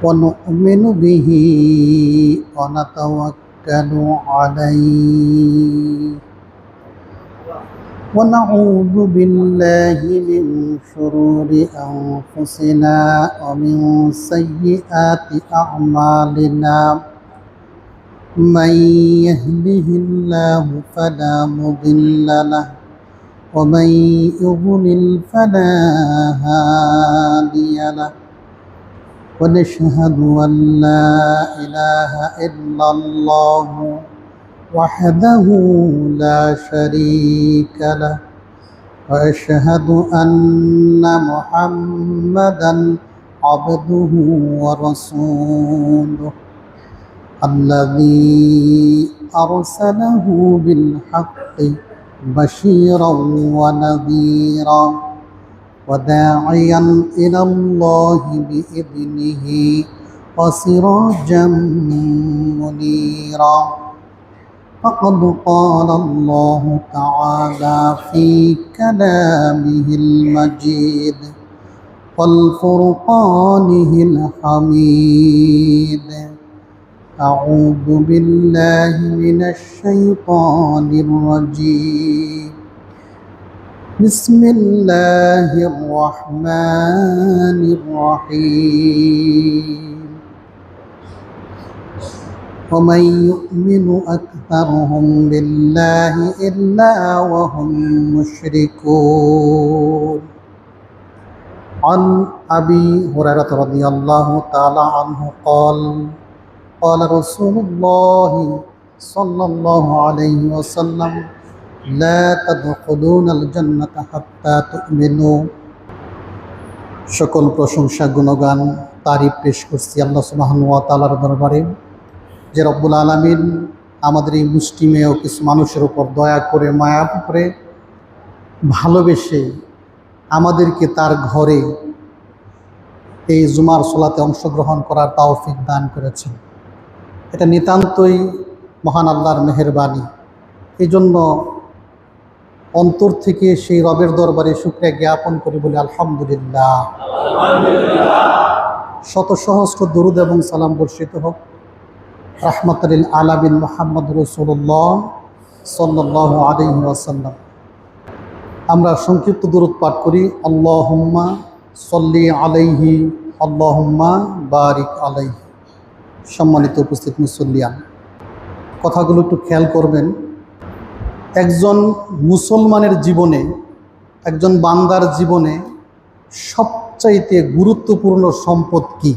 ونؤمن به ونتوكل عليه ونعوذ بالله من شرور أنفسنا ومن سيئات أعمالنا من يهده الله فلا مضل له ومن يضلل فلا هادي له ونشهد أن لا إله إلا الله وحده لا شريك له وأشهد أن محمدا عبده ورسوله الذي أرسله بالحق بشيرا ونذيرا وداعيا إلى الله بإذنه وسراجا منيرا فقد قال الله تعالى في كلامه المجيد والفرقانه الحميد أعوذ بالله من الشيطان الرجيم بسم الله الرحمن الرحيم ومن يؤمن أكثرهم بالله إلا وهم مشركون عن أبي هريرة رضي الله تعالى عنه قال قال رسول الله صلى الله عليه وسلم لا تدخلون الجنة حتى تؤمنوا সকল প্রশংসা গুণগান তারিফ পেশ করছি আল্লাহ সুবহানাহু ওয়া তাআলার দরবারে যে রব্বুল আলামিন আমাদের এই মুসলিমেও কিছু মানুষের উপর দয়া করে মায়া করে ভালোবেসে আমাদেরকে তার ঘরে এই জুমার সালাতে অংশগ্রহণ করার তৌফিক দান করেছেন। এটা নিতান্তই মহান আল্লাহর মেহেরবানি। এই জন্য অন্তর থেকে সেই রবের দরবারে শুকরিয়া জ্ঞাপন করি বলে আলহামদুলিল্লাহ। শত সহস্র দরুদ এবং সালাম বর্ষিত হোক রাহমাতুল লিল আলামিন মুহাম্মদ রাসূলুল্লাহ সাল্লাল্লাহু আলাইহি ওয়াসাল্লাম। আমরা সংক্ষিপ্ত দরুদ পাঠ করি, আল্লাহুম্মা সাল্লি আলাইহি আল্লাহুম্মা বারিক আলাইহি। সম্মানিত উপস্থিত মুসল্লিয়ান, কথাগুলো একটু খেয়াল করবেন। একজন মুসলমানের জীবনে, একজন বান্দার জীবনে সবচাইতে গুরুত্বপূর্ণ সম্পদ কি?